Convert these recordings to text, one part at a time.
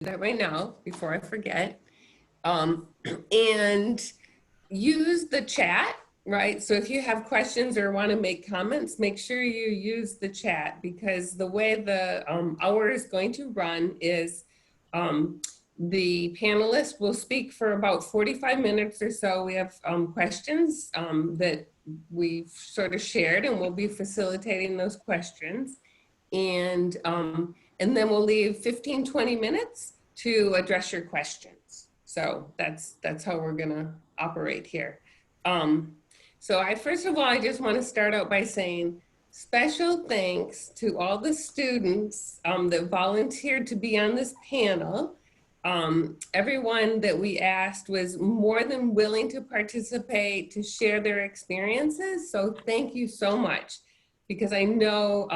that right now before I forget. And use the chat, right? So if you have questions or want to make comments, make sure you use the chat, because the way the hour is going to run is the panelists will speak for about 45 minutes or so. We have questions that we've sort of shared, and we'll be facilitating those questions. And then we'll leave 15, 20 minutes to address your questions. So that's how we're gonna operate here. So first of all, I just want to start out by saying special thanks to all the students that volunteered to be on this panel. Everyone that we asked was more than willing to participate, to share their experiences. So thank you so much, because I know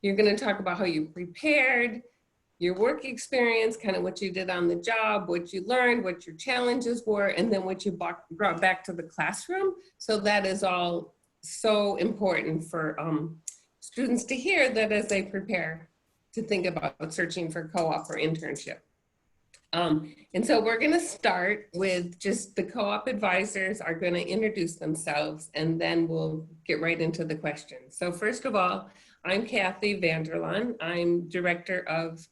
you're going to talk about how you prepared, your work experience, kind of what you did on the job, what you learned, what your challenges were, and then what you brought back to the classroom. So that is all so important for students to hear, that as they prepare to think about searching for co-op or internship. And so we're going to start with just the co-op advisors are going to introduce themselves, and then we'll get right into the questions. So first of all, I'm Kathi Vander. I'm director of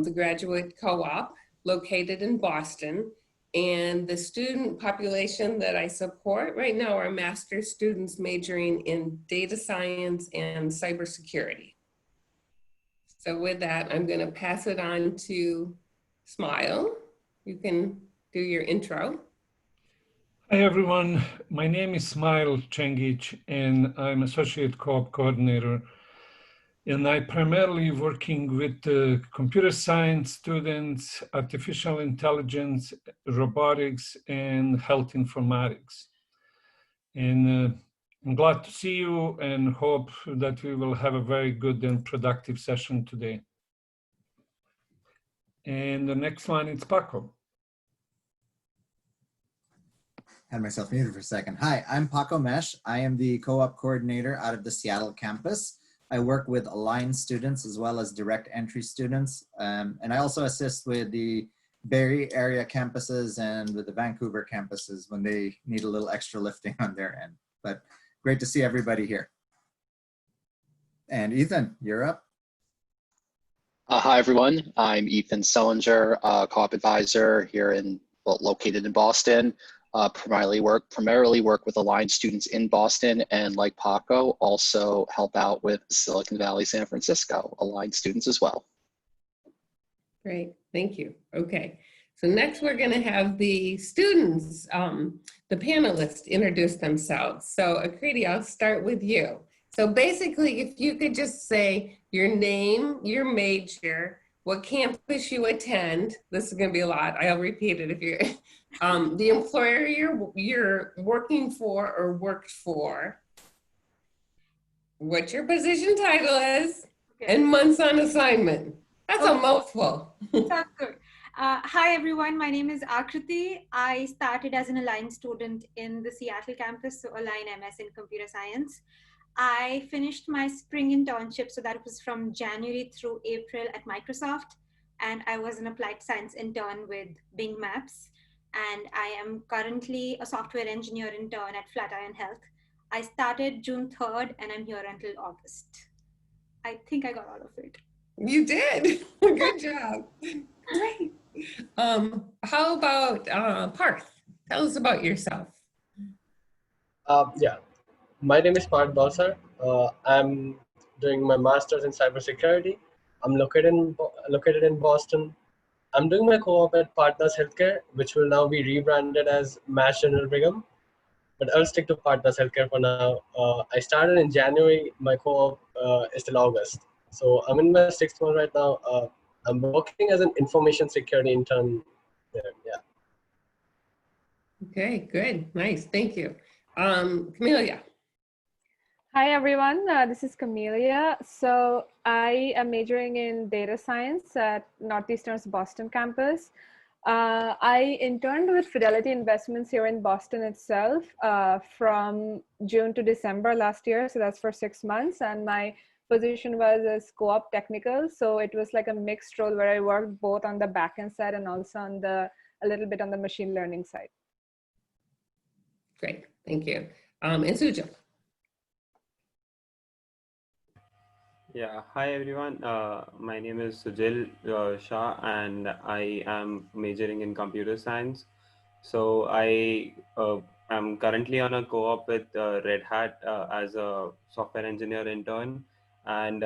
the graduate co-op located in Boston. And the student population that I support right now are master's students majoring in data science and cybersecurity. So with that, I'm going to pass it on to Smile. You can do your intro. Hi everyone, my name is Smaj Cengic and I'm Associate Co-op Coordinator, and I primarily working with computer science students, artificial intelligence, robotics, and health informatics. And I'm glad to see you and hope that we will have a very good and productive session today. And the next one is Paco. Had myself muted for a second. Hi, I'm Paco Mesch. I am the co-op coordinator out of the Seattle campus. I work with Laan students as well as direct entry students. And I also assist with the Bay Area campuses and with the Vancouver campuses when they need a little extra lifting on their end. But great to see everybody here. And Ethan, you're up. Hi, everyone. I'm Ethan Selinger, co-op advisor here located in Boston. Primarily work with Laan students in Boston, and like Paco, also help out with Silicon Valley, San Francisco, Laan students as well. Great, thank you. Okay, so next we're going to have the students, the panelists, introduce themselves. So Akriti, I'll start with you. So basically, if you could just say your name, your major, what campus you attend. This is going to be a lot. I'll repeat it if you're the employer you're working for or worked for, what your position title is, okay, and months on assignment. That's a mouthful. Sounds good. Hi, everyone. My name is Akriti. I started as an Laan student in the Seattle campus, so Laan MS in computer science. I finished my spring internship, so that was from January through April at Microsoft, and I was an applied science intern with Bing Maps, and I am currently a software engineer intern at Flatiron Health. I started June 3rd, and I'm here until August. I think I got all of it. You did. Good job. Great. How about Parth? Tell us about yourself. Yeah. My name is Parth Bhavsar. I'm doing my master's in cybersecurity. I'm located in Boston. I'm doing my co-op at Partners Healthcare, which will now be rebranded as Mass General Brigham, but I'll stick to Partners Healthcare for now. I started in January. My co-op is till August. So I'm in my 6th month right now. I'm working as an information security intern there, yeah. Okay, good, nice, thank you. Camellia. Hi everyone, this is Camellia. So I am majoring in data science at Northeastern's Boston campus. I interned with Fidelity Investments here in Boston itself from June to December last year. So that's for 6 months. And my position was as co-op technical. So it was like a mixed role where I worked both on the backend side and also on a little bit on the machine learning side. Great, thank you. And Sujal. Yeah, hi everyone. My name is Sujil Shah, and I am majoring in computer science. So I am currently on a co-op with Red Hat as a software engineer intern, and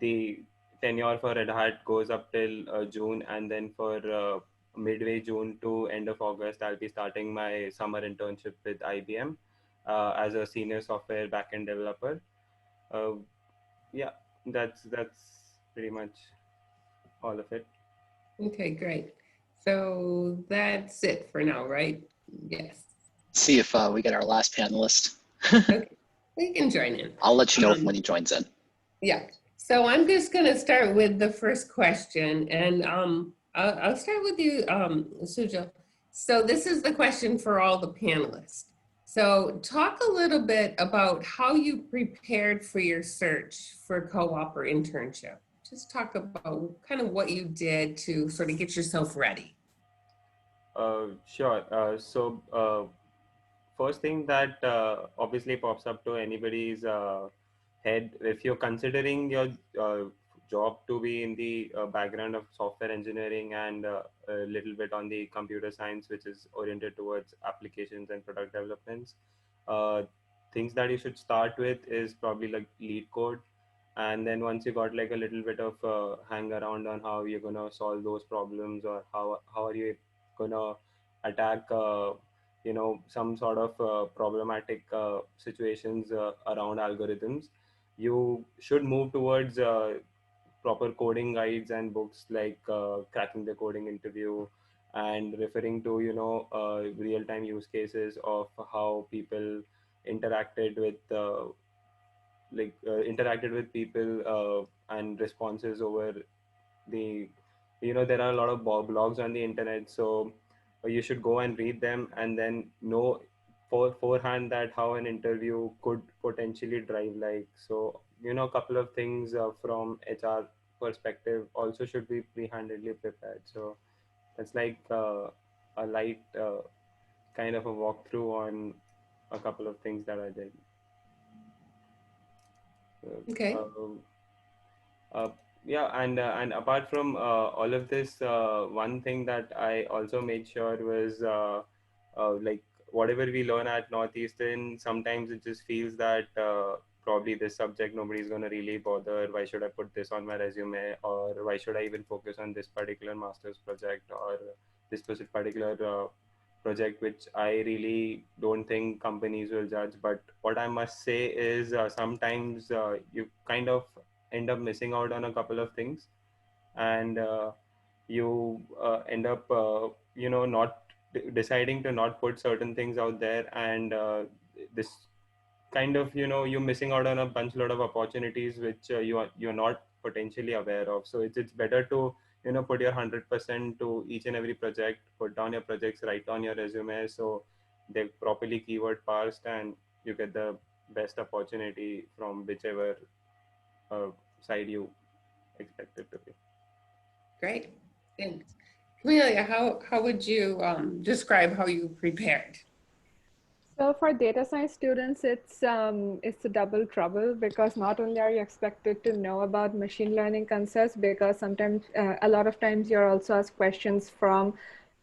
the tenure for Red Hat goes up till June, and then for midway June to end of August, I'll be starting my summer internship with IBM as a senior software backend developer. Uh, yeah, that's pretty much all of it. Okay, great. So that's it for now, right? Yes. See if we get our last panelist. Okay, we can join in. I'll let you know when he joins in. Yeah. So I'm just going to start with the first question, and I'll start with you, Sujal. So this is the question for all the panelists. So talk a little bit about how you prepared for your search for co-op or internship. Just talk about kind of what you did to sort of get yourself ready. Sure. First thing that obviously pops up to anybody's head, if you're considering your job to be in the background of software engineering and a little bit on the computer science, which is oriented towards applications and product developments, uh, things that you should start with is probably like lead code. And then once you got like a little bit of hang around on how you're gonna solve those problems, or how are you gonna attack some sort of problematic situations around algorithms, you should move towards proper coding guides and books like Cracking the Coding Interview, and referring to real-time use cases of how people interacted with interacted with people and responses over the there are a lot of blogs on the internet, so you should go and read them and then know forehand that how an interview could potentially drive, like, so a couple of things from HR perspective also should be pre-handedly prepared. So that's like a light kind of a walkthrough on a couple of things that I did. Okay. Uh, yeah, and apart from all of this, one thing that I also made sure was like whatever we learn at Northeastern, sometimes it just feels that probably this subject nobody's going to really bother. Why should I put this on my resume, or why should I even focus on this particular master's project, or this particular project, which I really don't think companies will judge. But what I must say is sometimes you kind of end up missing out on a couple of things, and you end up not deciding to not put certain things out there, and this kind of you're missing out on a lot of opportunities which you're not potentially aware of. So it's better to put your 100% to each and every project, put down your projects, write down your resume so they're properly keyword parsed, and you get the best opportunity from whichever side you expect it to be. Great, thanks. Camellia, how would you describe how you prepared? So for data science students, it's a double trouble, because not only are you expected to know about machine learning concepts, because sometimes a lot of times you're also asked questions from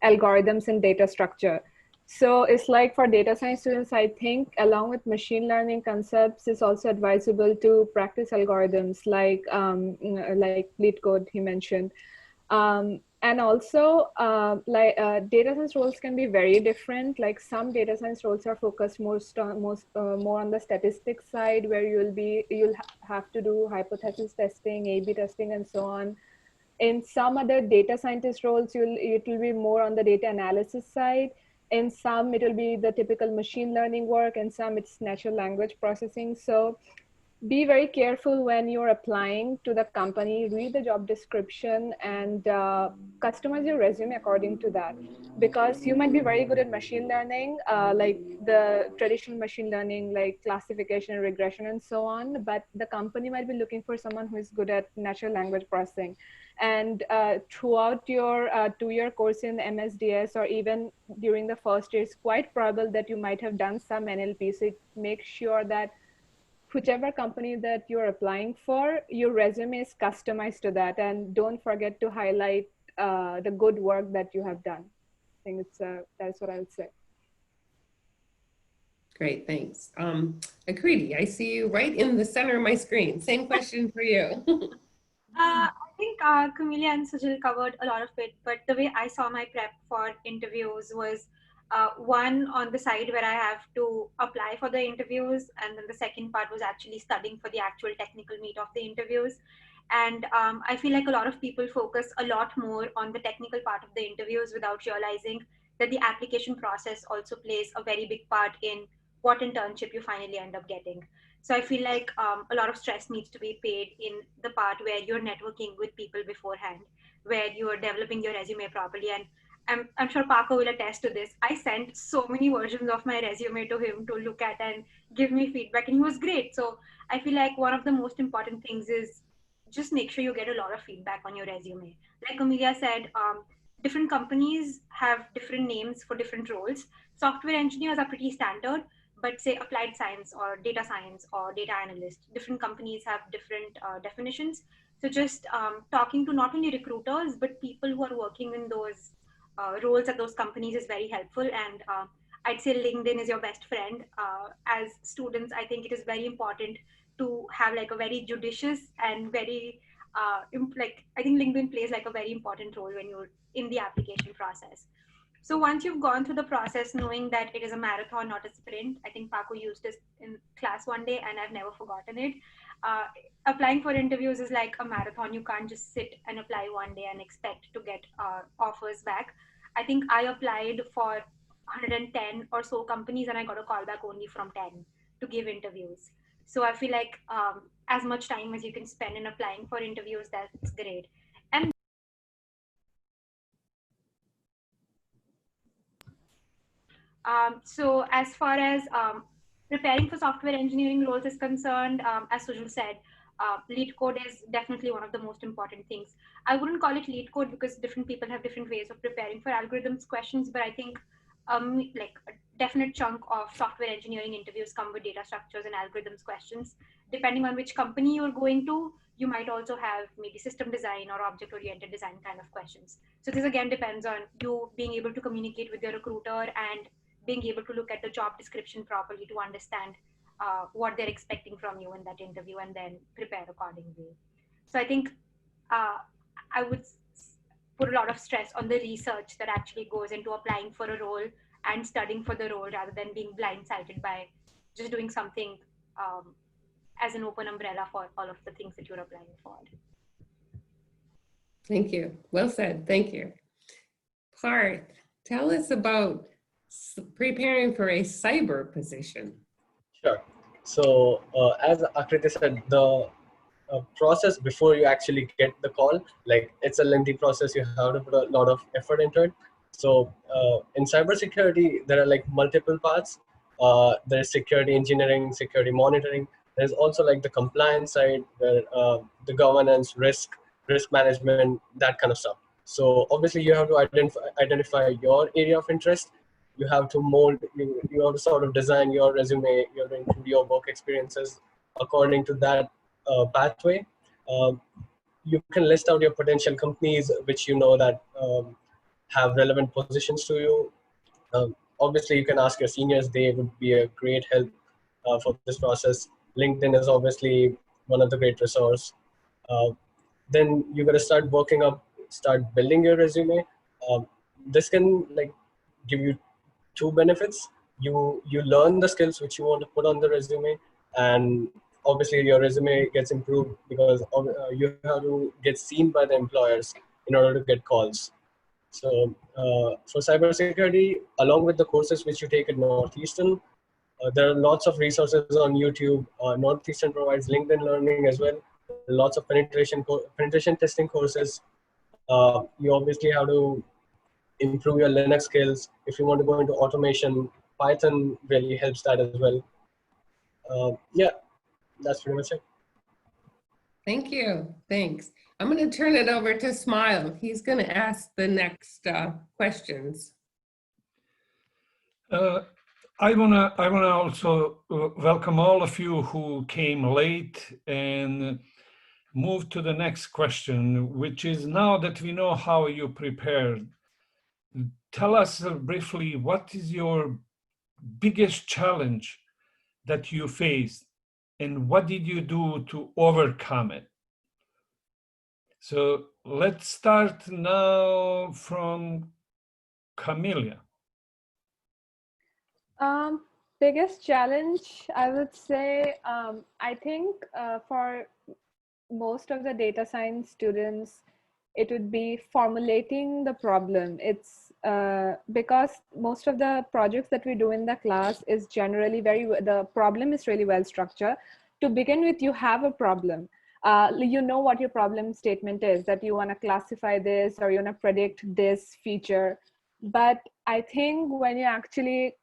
algorithms and data structure. So it's like for data science students, I think along with machine learning concepts, it's also advisable to practice algorithms like lead code he mentioned. And also data science roles can be very different. Like some data science roles are focused more on the statistics side, where you'll have to do hypothesis testing, A/B testing, and so on. In some other data scientist roles, it will be more on the data analysis side. In some, it will be the typical machine learning work, and some it's natural language processing. So be very careful when you're applying to the company. Read the job description and customize your resume according to that, because you might be very good at machine learning, like the traditional machine learning, like classification, regression, and so on, but the company might be looking for someone who is good at natural language processing. And throughout your 2-year course in MSDS, or even during the first year, it's quite probable that you might have done some NLP. So make sure that whichever company that you're applying for, your resume is customized to that. And don't forget to highlight the good work that you have done. I think that's what I would say. Great, thanks. Akriti, I see you right in the center of my screen. Same question for you. I think Camellia and Sujal covered a lot of it, but the way I saw my prep for interviews was one on the side where I have to apply for the interviews, and then the second part was actually studying for the actual technical meat of the interviews. And I feel like a lot of people focus a lot more on the technical part of the interviews without realizing that the application process also plays a very big part in what internship you finally end up getting. So I feel like a lot of stress needs to be paid in the part where you're networking with people beforehand, where you are developing your resume properly. And I'm sure Paco will attest to this. I sent so many versions of my resume to him to look at and give me feedback, and he was great. So I feel like one of the most important things is just make sure you get a lot of feedback on your resume. Like Amelia said, different companies have different names for different roles. Software engineers are pretty standard, but say applied science or data science or data analyst, different companies have different definitions. So just talking to not only recruiters, but people who are working in those roles at those companies is very helpful. And I'd say LinkedIn is your best friend. As students, I think it is very important to have like a very judicious and very I think LinkedIn plays like a very important role when you're in the application process. So once you've gone through the process, knowing that it is a marathon, not a sprint, I think Paco used this in class one day and I've never forgotten it. Applying for interviews is like a marathon. You can't just sit and apply one day and expect to get offers back. I think I applied for 110 or so companies and I got a call back only from 10 to give interviews. So I feel like as much time as you can spend in applying for interviews, that's great. And so as far as preparing for software engineering roles is concerned, as Sujal said, lead code is definitely one of the most important things. I wouldn't call it lead code because different people have different ways of preparing for algorithms questions, but I think like a definite chunk of software engineering interviews come with data structures and algorithms questions. Depending on which company you're going to, you might also have maybe system design or object-oriented design kind of questions. So this again depends on you being able to communicate with your recruiter and being able to look at the job description properly to understand what they're expecting from you in that interview and then prepare accordingly. So I think I would put a lot of stress on the research that actually goes into applying for a role and studying for the role rather than being blindsided by just doing something as an open umbrella for all of the things that you're applying for. Thank you. Well said. Thank you. Parth, tell us about preparing for a cyber position. Sure. So as Akriti said, the process before you actually get the call, like it's a lengthy process. You have to put a lot of effort into it. So in cybersecurity, there are like multiple parts. There's security engineering, security monitoring. There's also like the compliance side where the governance, risk management, that kind of stuff. So obviously you have to identify your area of interest. You have to mold, you have to sort of design your resume, you have to include your work experiences according to that pathway. You can list out your potential companies which you know that have relevant positions to you. Obviously, you can ask your seniors, they would be a great help for this process. LinkedIn is obviously one of the great resources. Then you got to start start building your resume. This can like give you two benefits. You learn the skills which you want to put on the resume, and obviously your resume gets improved because you have to get seen by the employers in order to get calls. So for cybersecurity, along with the courses which you take at Northeastern, There are lots of resources on YouTube. Northeastern provides LinkedIn Learning as well. Lots of penetration testing courses. You obviously have to improve your Linux skills. If you want to go into automation, Python really helps that as well. Yeah, that's pretty much it. Thank you. Thanks. I'm going to turn it over to Smile. He's going to ask the next questions. I wanna also welcome all of you who came late and move to the next question, which is, now that we know how you prepared, tell us briefly, what is your biggest challenge that you faced and what did you do to overcome it? So let's start now from Camellia. Biggest challenge, I would say, I think for most of the data science students, it would be formulating the problem. It's because most of the projects that we do in the class is generally the problem is really well structured. To begin with, you have a problem. You know what your problem statement is, that you want to classify this or you want to predict this feature. But I think when you actually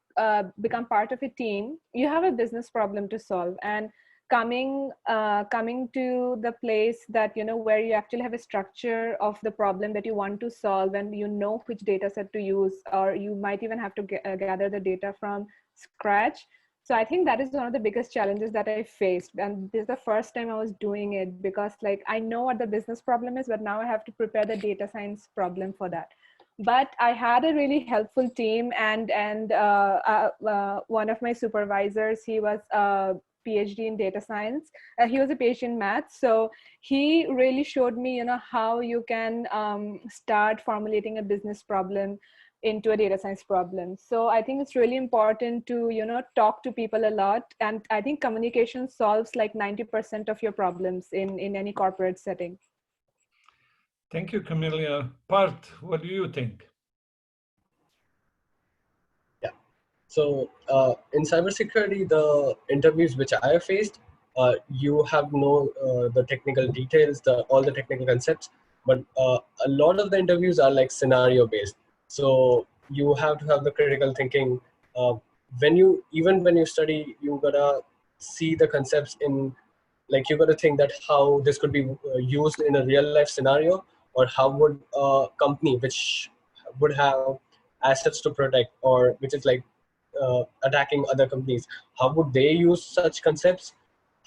become part of a team, you have a business problem to solve. And coming to the place that, you know, where you actually have a structure of the problem that you want to solve, and you know which data set to use, or you might even have to gather the data from scratch. So I think that is one of the biggest challenges that I faced. And this is the first time I was doing it, because like I know what the business problem is, but now I have to prepare the data science problem for that. But I had a really helpful team, and one of my supervisors, he was a PhD in data science. He was a PhD in math. So he really showed me, you know, how you can start formulating a business problem into a data science problem. So I think it's really important to, you know, talk to people a lot. And I think communication solves like 90% of your problems in any corporate setting. Thank you, Camellia. Parth, what do you think? Yeah. So in cybersecurity, the interviews which I have faced, you have the technical details, all the technical concepts, but a lot of the interviews are like scenario based. So you have to have the critical thinking. When you study, you gotta see the concepts in, like, you gotta think that how this could be used in a real life scenario, or how would a company which would have assets to protect, or which is like attacking other companies, how would they use such concepts?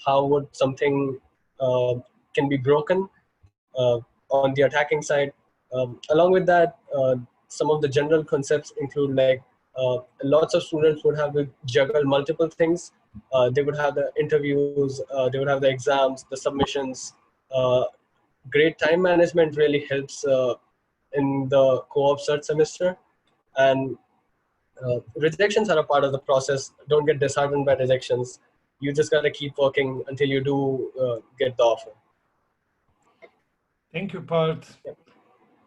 How would something can be broken on the attacking side? Along with that, some of the general concepts include like lots of students would have to juggle multiple things. They would have the interviews, they would have the exams, the submissions. Great time management really helps in the co-op third semester. And rejections are a part of the process. Don't get disheartened by rejections. You just got to keep working until you do get the offer. Thank you, Parth. Yep.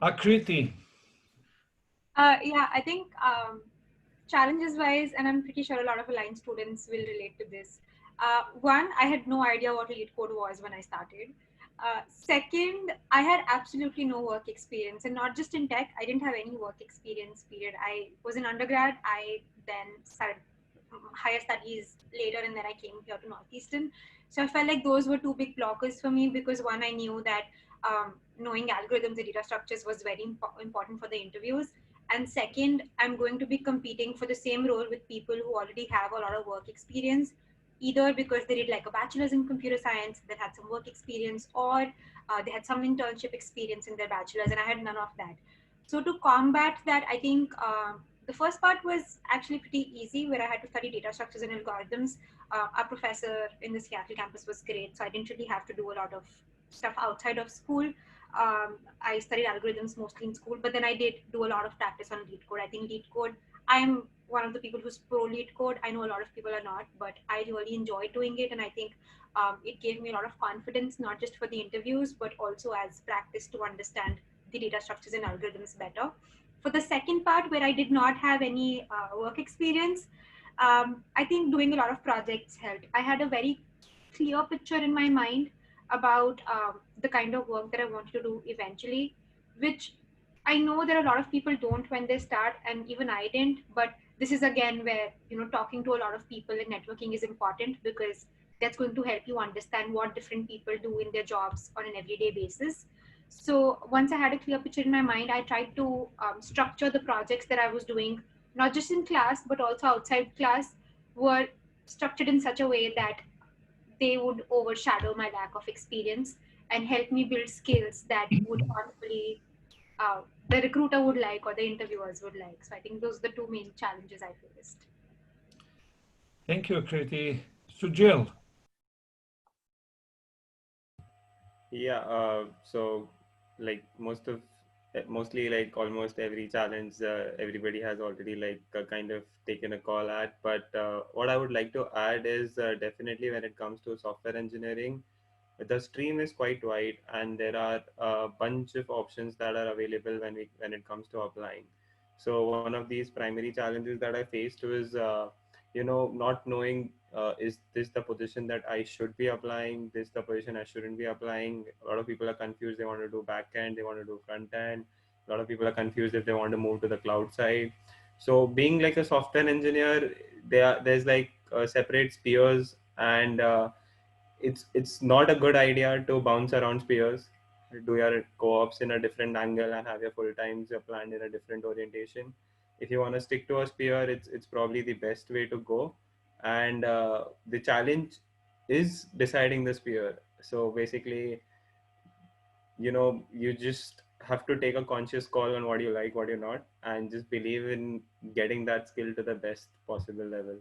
Akriti. Yeah, I think challenges wise, and I'm pretty sure a lot of Align students will relate to this. One, I had no idea what lead code was when I started. Second, I had absolutely no work experience, and not just in tech. I didn't have any work experience, period. I was an undergrad. I then started higher studies later, and then I came here to Northeastern. So I felt like those were two big blockers for me, because one, I knew that knowing algorithms and data structures was very important for the interviews. And second, I'm going to be competing for the same role with people who already have a lot of work experience, either because they did like a bachelor's in computer science that had some work experience, or they had some internship experience in their bachelor's, and I had none of that. So to combat that, I think the first part was actually pretty easy, where I had to study data structures and algorithms. Our professor in the Seattle campus was great, so I didn't really have to do a lot of stuff outside of school. I studied algorithms mostly in school, but then I did do a lot of practice on lead code. I think lead code, I'm one of the people who's pro lead code. I know a lot of people are not, but I really enjoy doing it. And I think it gave me a lot of confidence, not just for the interviews, but also as practice to understand the data structures and algorithms better. For the second part, where I did not have any work experience, I think doing a lot of projects helped. I had a very clear picture in my mind about the kind of work that I wanted to do eventually, which I know there are a lot of people don't when they start, and even I didn't. But this is again where talking to a lot of people and networking is important, because that's going to help you understand what different people do in their jobs on an everyday basis. So once I had a clear picture in my mind, I tried to structure the projects that I was doing, not just in class but also outside class, were structured in such a way that they would overshadow my lack of experience and help me build skills that would hopefully the recruiter would like or the interviewers would like. So I think those are the two main challenges I faced. Thank you, Akriti. Sujil. Yeah, so like mostly like almost every challenge everybody has already like kind of taken a call at. But what I would like to add is definitely when it comes to software engineering, the stream is quite wide and there are a bunch of options that are available when it comes to applying. So one of these primary challenges that I faced was not knowing, is this the position that I should be applying, this the position I shouldn't be applying. A lot of people are confused, they want to do back end, they want to do front end. A lot of people are confused if they want to move to the cloud side. So being like a software engineer, there's like separate spheres, and it's not a good idea to bounce around spheres, do your co-ops in a different angle and have your full times planned in a different orientation. If you want to stick to a sphere, it's probably the best way to go. And the challenge is deciding the sphere. So basically, you just have to take a conscious call on what you like, what you're not, and just believe in getting that skill to the best possible level.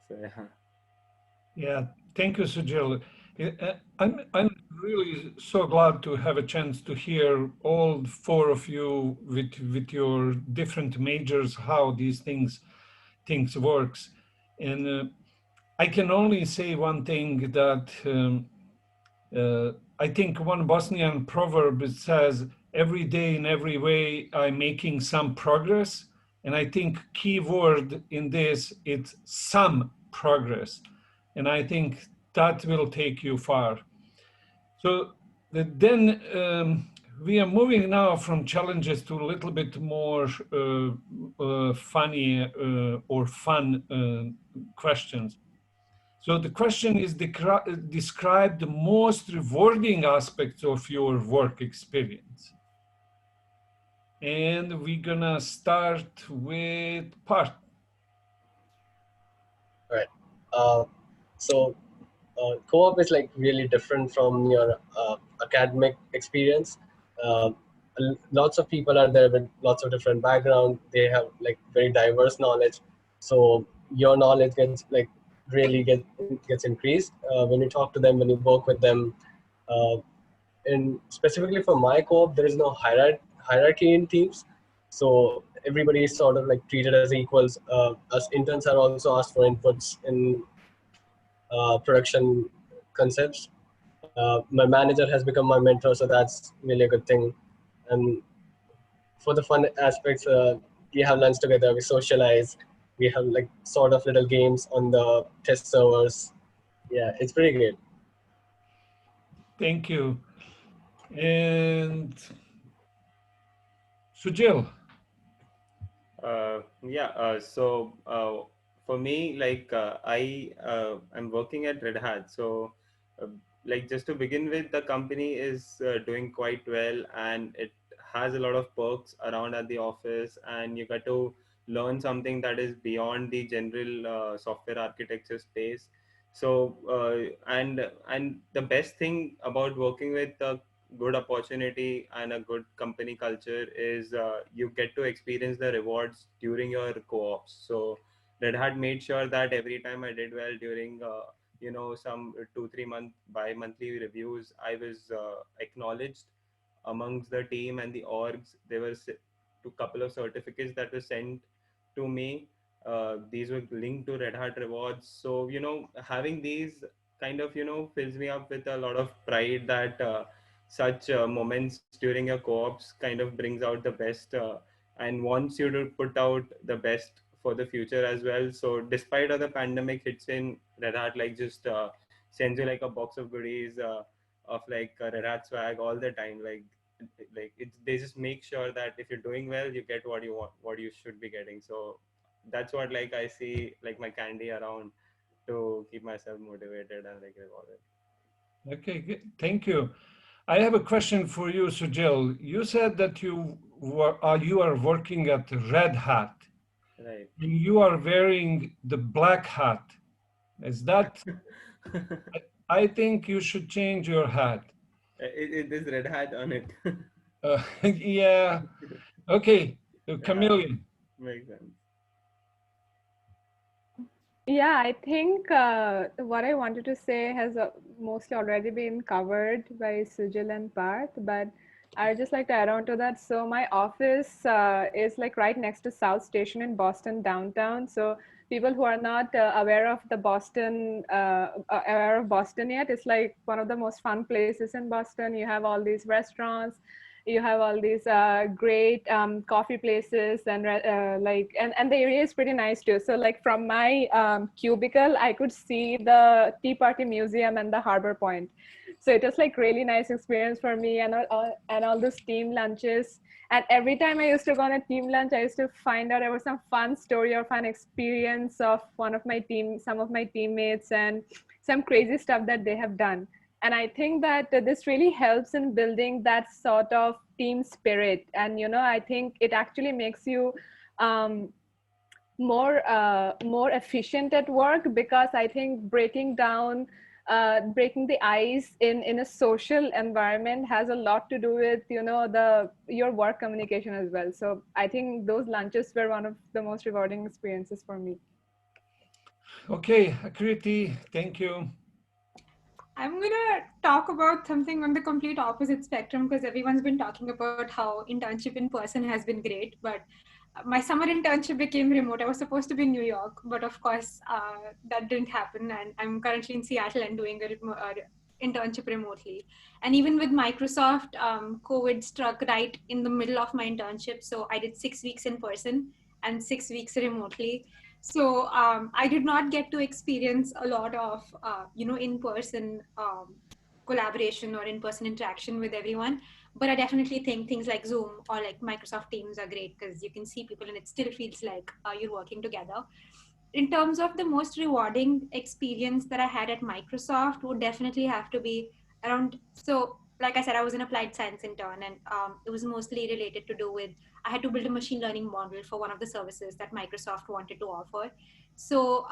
So yeah. Yeah, thank you, Sujil. I'm really so glad to have a chance to hear all four of you with your different majors, how these things works. And I can only say one thing, that I think one Bosnian proverb says, every day in every way I'm making some progress. And I think key word in this, it's some progress. And I think that will take you far. So then we are moving now from challenges to a little bit more funny or fun questions. So the question is, describe the most rewarding aspects of your work experience. And we're gonna start with Parth. All right. So co-op is like really different from your academic experience. Lots of people are there with lots of different background. They have like very diverse knowledge. So your knowledge gets like really gets increased when you talk to them, when you work with them. Uh, and specifically for my co-op, there is no hierarchy in teams. So everybody is sort of like treated as equals. Us interns are also asked for inputs in production concepts. My manager has become my mentor, so that's really a good thing. And for the fun aspects, we have lunch together, we socialize, we have like sort of little games on the test servers. Yeah, it's pretty great. Thank you. And Sujil. For me, like I'm working at Red Hat. So uh, like just to begin with, the company is doing quite well, and it has a lot of perks around at the office, and you get to learn something that is beyond the general software architecture space. So and the best thing about working with a good opportunity and a good company culture is you get to experience the rewards during your co-ops. So Red Hat made sure that every time I did well during some 2-3 month bi-monthly reviews, I was acknowledged amongst the team and the orgs. There were a couple of certificates that were sent to me. These were linked to Red Hat rewards. So having these kind of fills me up with a lot of pride that such moments during your co-ops kind of brings out the best and wants you to put out the best for the future as well. So despite other pandemic hits in, Red Hat like just sends you like a box of goodies of like Red Hat swag all the time. They just make sure that if you're doing well, you get what you want, what you should be getting. So that's what like I see like my candy around to keep myself motivated and like rewarded. Okay, good. Thank you. I have a question for you, Sujil. You said that you are working at Red Hat. Right. And you are wearing the black hat. Is that? I think you should change your hat. It is Red Hat on it. Yeah. Okay, Camellia. Makes sense. Yeah, I think what I wanted to say has mostly already been covered by Sujil and Parth, but I would just like to add on to that. So my office is like right next to South Station in Boston downtown. So people who are not aware of Boston yet, it's like one of the most fun places in Boston. You have all these restaurants, you have all these great coffee places, and and the area is pretty nice too. So like from my cubicle, I could see the Tea Party Museum and the Harbor Point. So it was like really nice experience for me, and all those team lunches. And every time I used to go on a team lunch, I used to find out there was some fun story or fun experience of some of my teammates, and some crazy stuff that they have done. And I think that this really helps in building that sort of team spirit. And I think it actually makes you more efficient at work, because I think breaking the ice in a social environment has a lot to do with your work communication as well. So I think those lunches were one of the most rewarding experiences for me. Okay, Akriti, thank you. I'm gonna talk about something on the complete opposite spectrum, because everyone's been talking about how internship in person has been great, but my summer internship became remote. I was supposed to be in New York, but of course that didn't happen, and I'm currently in Seattle and doing a internship remotely. And even with Microsoft, COVID struck right in the middle of my internship, so I did 6 weeks in person and 6 weeks remotely. So I did not get to experience a lot of in-person collaboration or in-person interaction with everyone. But I definitely think things like Zoom or like Microsoft Teams are great, because you can see people and it still feels like you're working together. In terms of the most rewarding experience that I had at Microsoft would definitely have to be around, so like I said, I was an applied science intern, and it was mostly related to do with, I had to build a machine learning model for one of the services that Microsoft wanted to offer. So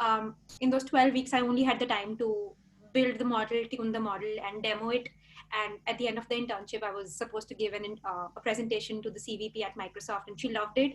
in those 12 weeks, I only had the time to build the model, tune the model, and demo it. And at the end of the internship, I was supposed to give a presentation to the CVP at Microsoft, and she loved it.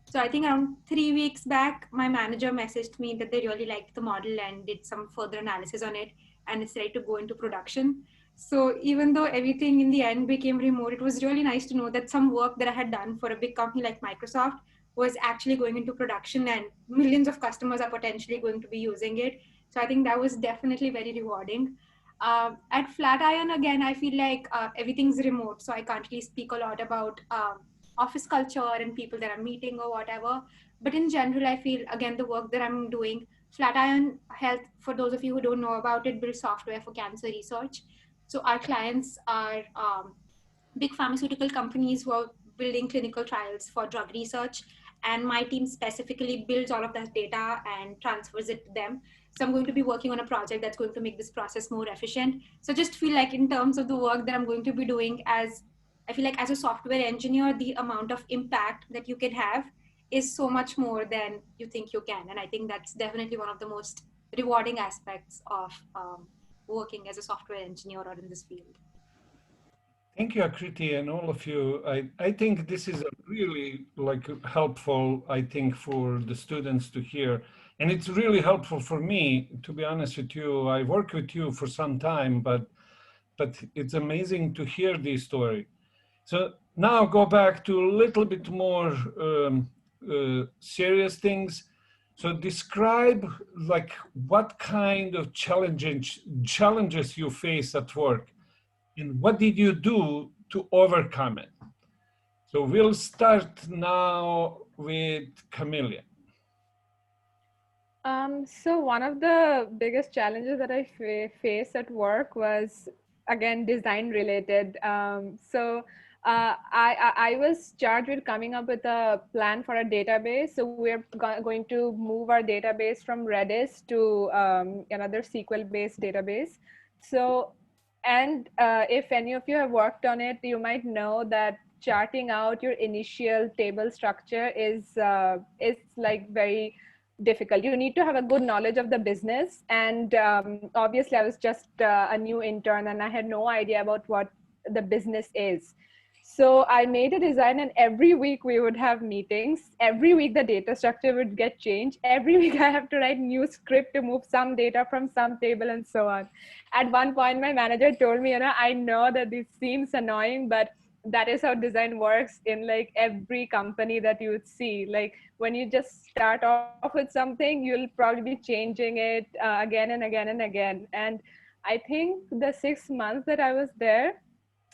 So I think around 3 weeks back, my manager messaged me that they really liked the model and did some further analysis on it, and it's ready to go into production. So even though everything in the end became remote, it was really nice to know that some work that I had done for a big company like Microsoft was actually going into production, and millions of customers are potentially going to be using it. So I think that was definitely very rewarding. At Flatiron, again, I feel like everything's remote, so I can't really speak a lot about office culture and people that I'm meeting or whatever. But in general, I feel, again, the work that I'm doing, Flatiron Health, for those of you who don't know about it, builds software for cancer research. So our clients are big pharmaceutical companies who are building clinical trials for drug research. And my team specifically builds all of that data and transfers it to them. So I'm going to be working on a project that's going to make this process more efficient. So just feel like in terms of the work that I'm going to be doing, I feel like as a software engineer, the amount of impact that you can have is so much more than you think you can. And I think that's definitely one of the most rewarding aspects of working as a software engineer or in this field. Thank you, Akriti, and all of you. I think this is a really helpful, I think, for the students to hear. And it's really helpful for me, to be honest with you. I worked with you for some time, but it's amazing to hear this story. So now go back to a little bit more serious things. So describe what kind of challenges you face at work, and what did you do to overcome it? So we'll start now with Camellia. So one of the biggest challenges that I faced at work was again design related. I was charged with coming up with a plan for a database. So we're going to move our database from Redis to another SQL based database. So, and if any of you have worked on it, you might know that charting out your initial table structure is like very difficult. You need to have a good knowledge of the business, and obviously I was just a new intern and I had no idea about what the business is. So I made a design, and every week we would have meetings. Every week the data structure would get changed. Every week I have to write new script to move some data from some table and so on. At one point my manager told me, I know that this seems annoying, but that is how design works in like every company that you would see. Like when you just start off with something, you'll probably be changing it again and again and again. And I think the 6 months that I was there,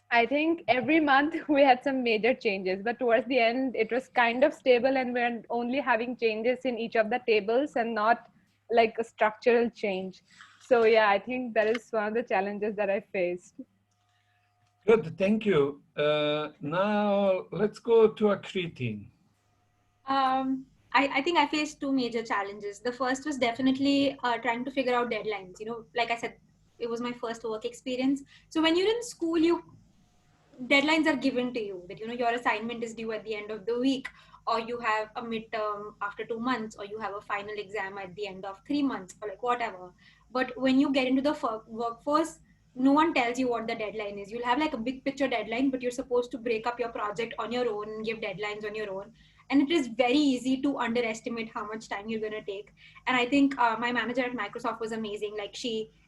I think every month we had some major changes, but towards the end it was kind of stable, and we're only having changes in each of the tables and not like a structural change. So yeah, I think that is one of the challenges that I faced. Good, thank you. Now let's go to Akriti. I think I faced two major challenges. The first was definitely trying to figure out deadlines. Like I said, it was my first work experience. So when you're in school, deadlines are given to you that your assignment is due at the end of the week, or you have a midterm after 2 months, or you have a final exam at the end of 3 months, or like whatever. But when you get into the workforce, no one tells you what the deadline is. You'll have like a big picture deadline, but you're supposed to break up your project on your own and give deadlines on your own. And it is very easy to underestimate how much time you're going to take. And I think my manager at Microsoft was amazing. Like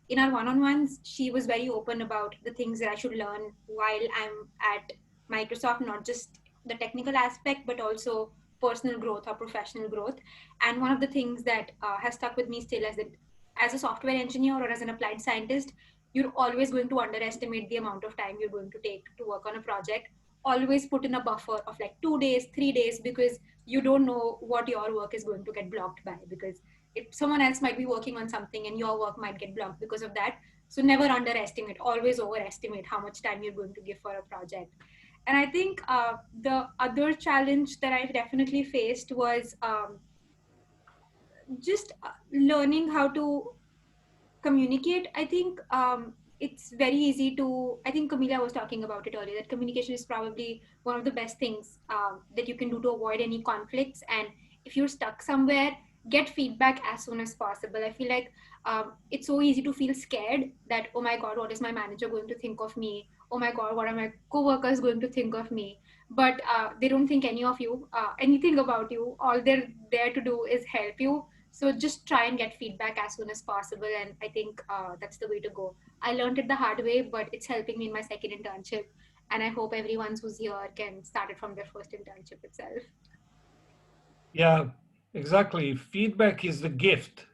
in our one-on-ones, she was very open about the things that I should learn while I'm at Microsoft, not just the technical aspect, but also personal growth or professional growth. And one of the things that has stuck with me still is that as a software engineer or as an applied scientist, you're always going to underestimate the amount of time you're going to take to work on a project. Always put in a buffer of like 2 days, 3 days, because you don't know what your work is going to get blocked by. Because if someone else might be working on something and your work might get blocked because of that. So never underestimate, always overestimate how much time you're going to give for a project. And I think the other challenge that I definitely faced was just learning how to communicate. I think it's very easy to, I think Camellia was talking about it earlier, that communication is probably one of the best things that you can do to avoid any conflicts. And if you're stuck somewhere, get feedback as soon as possible. I feel like it's so easy to feel scared that, oh my God, what is my manager going to think of me? Oh my God, what are my coworkers going to think of me? But they don't think anything about you. All they're there to do is help you. So just try and get feedback as soon as possible. And I think that's the way to go. I learned it the hard way, but it's helping me in my second internship. And I hope everyone who's here can start it from their first internship itself. Yeah, exactly. Feedback is the gift,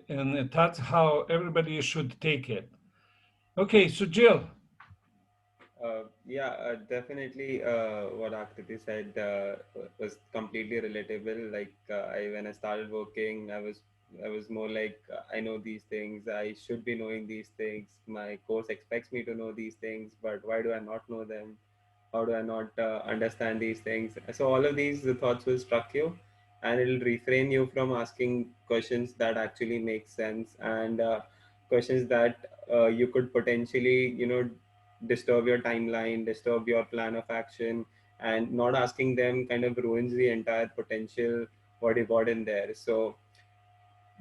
and that's how everybody should take it. Okay, so Jill. Definitely. What Akriti said was completely relatable. Like when I started working, I was more like I know these things. I should be knowing these things. My course expects me to know these things, but why do I not know them? How do I not understand these things? So all of these the thoughts will struck you, and it'll refrain you from asking questions that actually make sense, and questions that you could potentially disturb your timeline, disturb your plan of action, and not asking them kind of ruins the entire potential what you got in there. So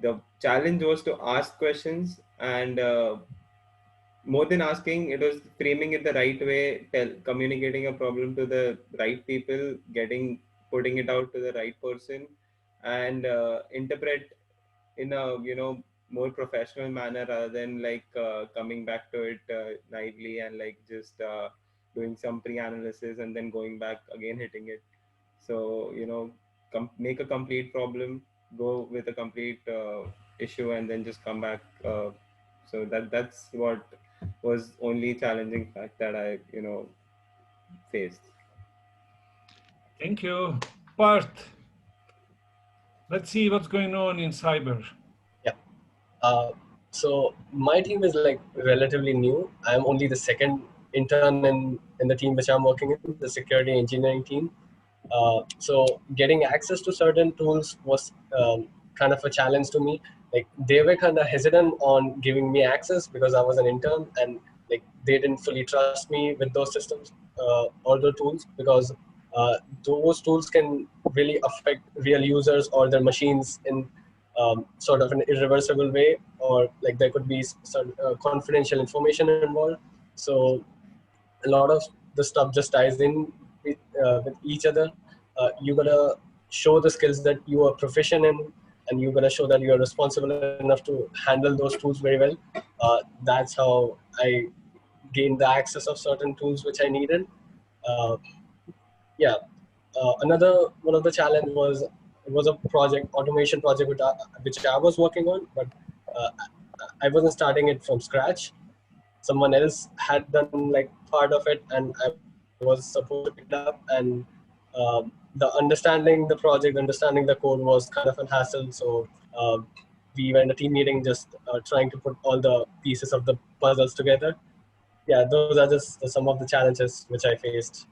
the challenge was to ask questions, and more than asking, it was framing it the right way, communicating a problem to the right people, putting it out to the right person, and interpret in a more professional manner rather than like coming back to it naively and like just doing some pre-analysis and then going back again hitting it. So make a complete problem, go with a complete issue, and then just come back. So that's what was only challenging fact that I faced. Thank you. Parth, let's see what's going on in cyber. So my team is like relatively new. I'm only the second intern in the team which I'm working in, the security engineering team. So getting access to certain tools was kind of a challenge to me. Like they were kind of hesitant on giving me access because I was an intern, and like they didn't fully trust me with those systems or the tools, because those tools can really affect real users or their machines in sort of an irreversible way, or like there could be some confidential information involved. So a lot of the stuff just ties in with each other. You gotta show the skills that you are proficient in, and you gotta show that you are responsible enough to handle those tools very well. That's how I gained the access of certain tools which I needed. Uh, yeah. Another one of the challenge was, it was a project, automation project which I was working on, but uh, I wasn't starting it from scratch. Someone else had done like part of it, and I was supposed to pick it up. And the understanding the project, understanding the code was kind of a hassle. So we were in a team meeting just trying to put all the pieces of the puzzles together. Yeah, those are just some of the challenges which I faced.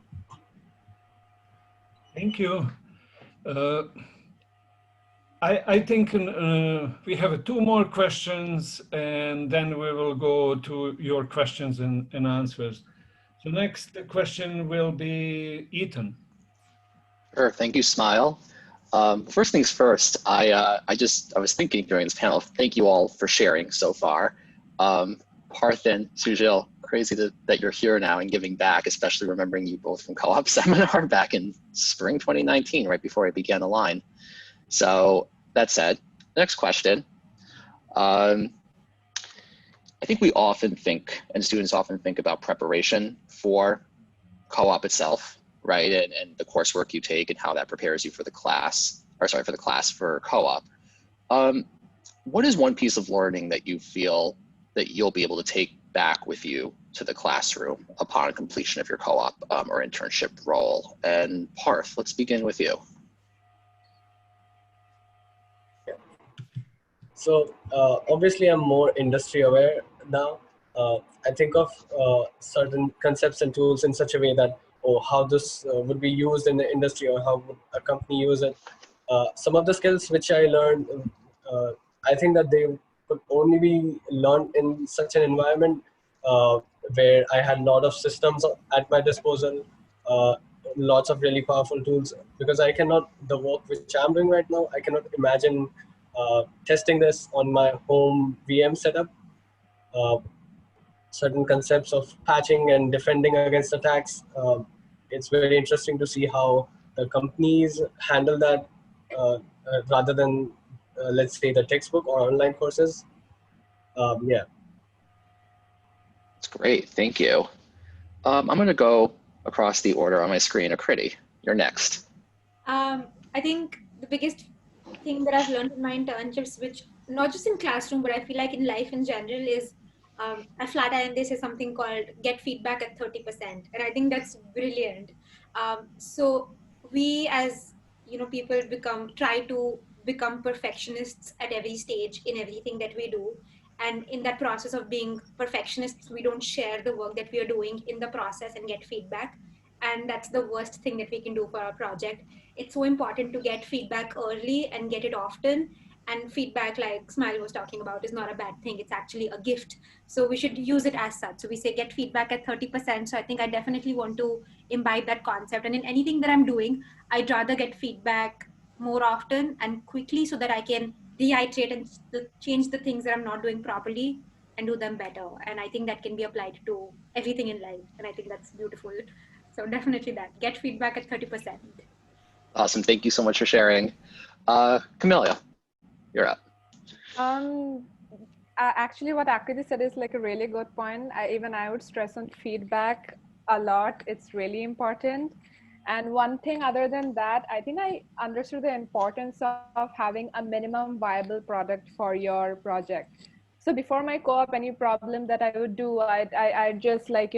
Thank you. I think we have two more questions, and then we will go to your questions and answers. So next question will be Ethan. Sure, thank you, Smile. First things first, I was thinking during this panel, thank you all for sharing so far. Parth and Sujil, crazy that you're here now and giving back, especially remembering you both from co-op seminar back in spring 2019, right before I began the line. So that said, next question. I think we often think, and students often think about preparation for co-op itself, right? And the coursework you take and how that prepares you for the class, or sorry, for the class for co-op. What is one piece of learning that you feel that you'll be able to take back with you to the classroom upon completion of your co-op or internship role? And Parth, let's begin with you. So obviously I'm more industry aware now. I think of certain concepts and tools in such a way that, oh, how this would be used in the industry, or how would a company use it. Some of the skills which I learned, I think that they could only be learned in such an environment where I had a lot of systems at my disposal, lots of really powerful tools, because I cannot, the work which I'm doing right now, I cannot imagine testing this on my home VM setup. Certain concepts of patching and defending against attacks. It's very interesting to see how the companies handle that rather than, let's say, the textbook or online courses. Yeah. That's great, thank you. I'm gonna go across the order on my screen. Akriti, you're next. I think the biggest thing that I've learned in my internships, which not just in classroom, but I feel like in life in general, is at Flatiron they say something called get feedback at 30%, and I think that's brilliant. So we as people try to become perfectionists at every stage in everything that we do, and in that process of being perfectionists, we don't share the work that we are doing in the process and get feedback, and that's the worst thing that we can do for our project. It's so important to get feedback early and get it often. And feedback, like Smile was talking about, is not a bad thing. It's actually a gift. So we should use it as such. So we say get feedback at 30%. So I think I definitely want to imbibe that concept. And in anything that I'm doing, I'd rather get feedback more often and quickly so that I can reiterate and change the things that I'm not doing properly and do them better. And I think that can be applied to everything in life. And I think that's beautiful. So definitely that. Get feedback at 30%. Awesome, thank you so much for sharing. Camellia, you're up. Actually, what Akriti said is like a really good point. Even I would stress on feedback a lot. It's really important. And one thing other than that, I think I understood the importance of having a minimum viable product for your project. So before my co-op, any problem that I would do, I'd just like,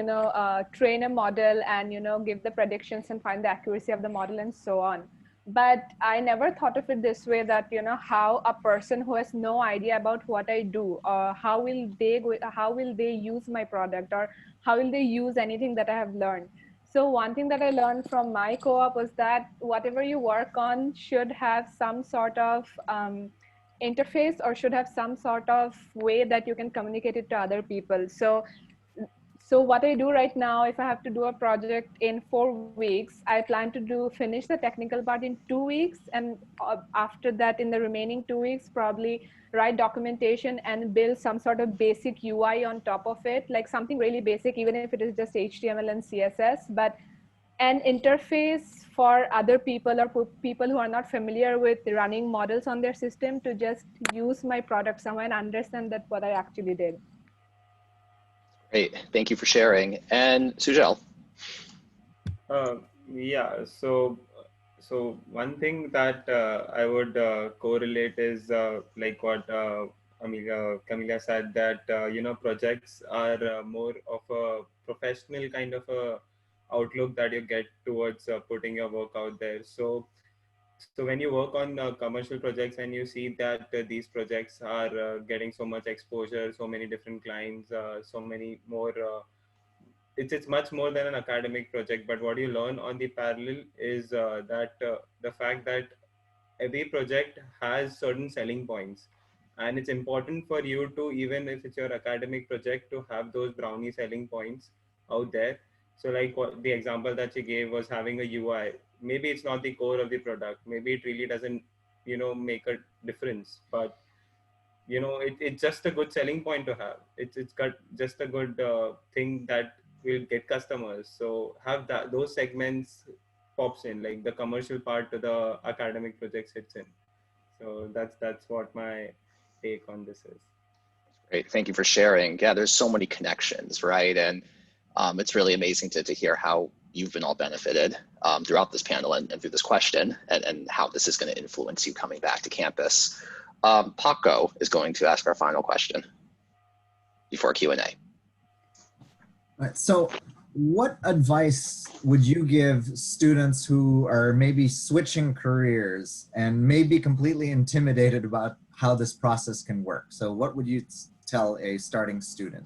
train a model and, give the predictions and find the accuracy of the model and so on. but I never thought of it this way, that, you know, how a person who has no idea about what I do, how will they use my product, or how will they use anything that I have learned. So one thing that I learned from my co-op was that whatever you work on should have some sort of interface, or should have some sort of way that you can communicate it to other people. So what I do right now, if I have to do a project in 4 weeks, I plan to finish the technical part in 2 weeks. And after that, in the remaining 2 weeks, probably write documentation and build some sort of basic UI on top of it, like something really basic, even if it is just HTML and CSS, but an interface for other people, or people who are not familiar with running models on their system, to just use my product somewhere and understand that what I actually did. Great, thank you for sharing. And Sujal. Yeah, so one thing that I would correlate is like what Camellia said, that you know, projects are more of a professional kind of a outlook that you get towards putting your work out there. So when you work on commercial projects and you see that these projects are getting so much exposure, so many different clients, so many more. It's much more than an academic project, but what you learn on the parallel is that the fact that every project has certain selling points, and it's important for you to, even if it's your academic project, to have those brownie selling points out there. So like what the example that you gave was having a UI. Maybe it's not the core of the product, maybe it really doesn't, you know, make a difference, but you know, it's just a good selling point to have. It's got just a good thing that will get customers. So have that, those segments pops in, like the commercial part to the academic project sits in. So that's what my take on this is. Great, thank you for sharing. Yeah, there's so many connections, right? And it's really amazing to hear how you've been all benefited throughout this panel and through this question, and how this is going to influence you coming back to campus. Paco is going to ask our final question before Q&A. All right, so what advice would you give students who are maybe switching careers and may be completely intimidated about how this process can work? So what would you tell a starting student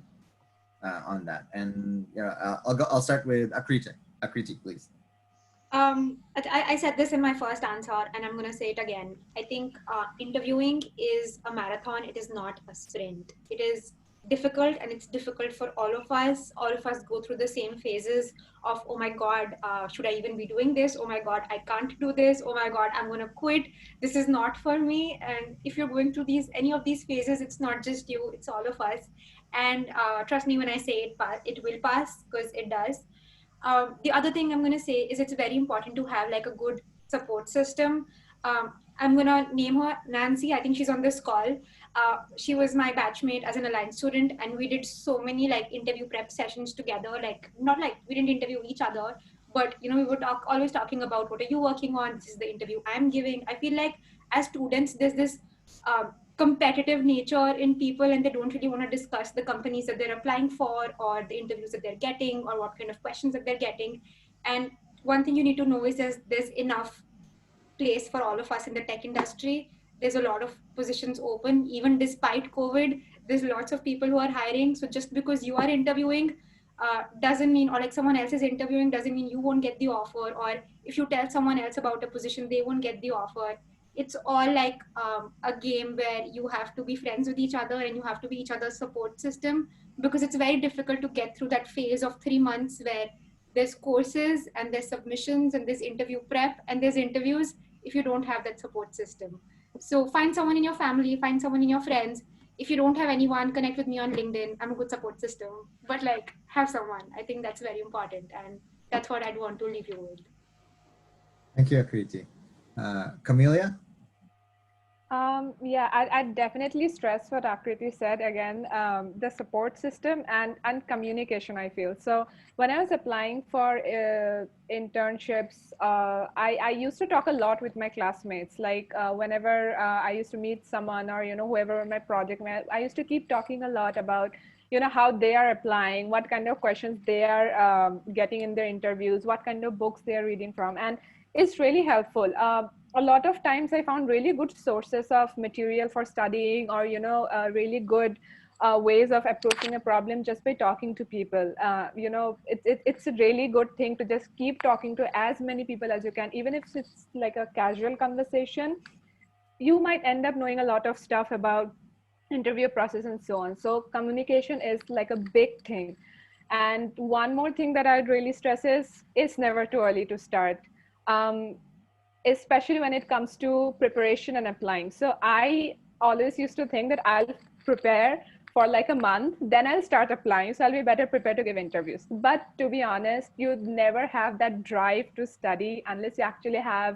on that? And I'll start with Akriti. Akriti, please. I said this in my first answer, and I'm going to say it again. I think interviewing is a marathon. It is not a sprint. It is difficult, and it's difficult for all of us. All of us go through the same phases of, oh my God, should I even be doing this? Oh my God, I can't do this. Oh my God, I'm going to quit. This is not for me. And if you're going through any of these phases, it's not just you, it's all of us. And trust me when I say it will pass, because it does. The other thing I'm going to say is it's very important to have like a good support system. I'm going to name her Nancy. I think she's on this call. She was my batchmate as an aligned student, and we did so many like interview prep sessions together. Like, not like we didn't interview each other, but you know, we would always talking about, what are you working on? This is the interview I'm giving. I feel like as students, there's this competitive nature in people, and they don't really want to discuss the companies that they're applying for, or the interviews that they're getting, or what kind of questions that they're getting. And one thing you need to know is there's enough place for all of us in the tech industry. There's a lot of positions open, even despite COVID. There's lots of people who are hiring. So just because you are interviewing doesn't mean, or like someone else is interviewing, doesn't mean you won't get the offer. Or if you tell someone else about a position, they won't get the offer. It's all like a game where you have to be friends with each other, and you have to be each other's support system, because it's very difficult to get through that phase of 3 months where there's courses and there's submissions and there's interview prep and there's interviews if you don't have that support system. So find someone in your family, find someone in your friends. If you don't have anyone, connect with me on LinkedIn. I'm a good support system, but like, have someone. I think that's very important, and that's what I'd want to leave you with. Thank you, Akriti. Camellia? Yeah, I'd definitely stress what Akriti said again, the support system and communication, I feel. So when I was applying for internships, I used to talk a lot with my classmates. Like whenever I used to meet someone, or, you know, whoever my project met, I used to keep talking a lot about, you know, how they are applying, what kind of questions they are getting in their interviews, what kind of books they are reading from. And is really helpful. A lot of times I found really good sources of material for studying, or, really good ways of approaching a problem just by talking to people. It's a really good thing to just keep talking to as many people as you can, even if it's like a casual conversation. You might end up knowing a lot of stuff about interview process and so on. So communication is like a big thing. And one more thing that I'd really stress is it's never too early to start. Um, Especially when it comes to preparation and applying. So I always used to think that I'll prepare for like a month, then I'll start applying. So I'll be better prepared to give interviews. But to be honest, you never have that drive to study unless you actually have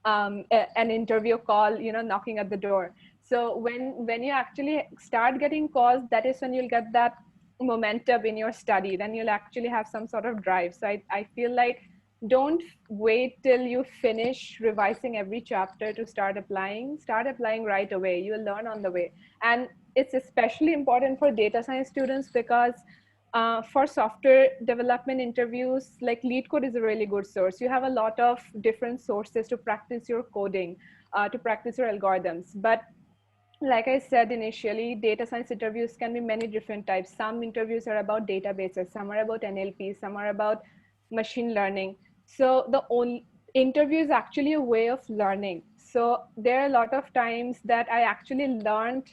an interview call, knocking at the door. So when you actually start getting calls, that is when you'll get that momentum in your study. Then you'll actually have some sort of drive. So I feel like don't wait till you finish revising every chapter to start applying. Start applying right away. You'll learn on the way. And it's especially important for data science students because for software development interviews, like LeetCode is a really good source. You have a lot of different sources to practice your coding, to practice your algorithms. But like I said initially, data science interviews can be many different types. Some interviews are about databases, some are about NLP, some are about machine learning. So the only interview is actually a way of learning. So there are a lot of times that I actually learned,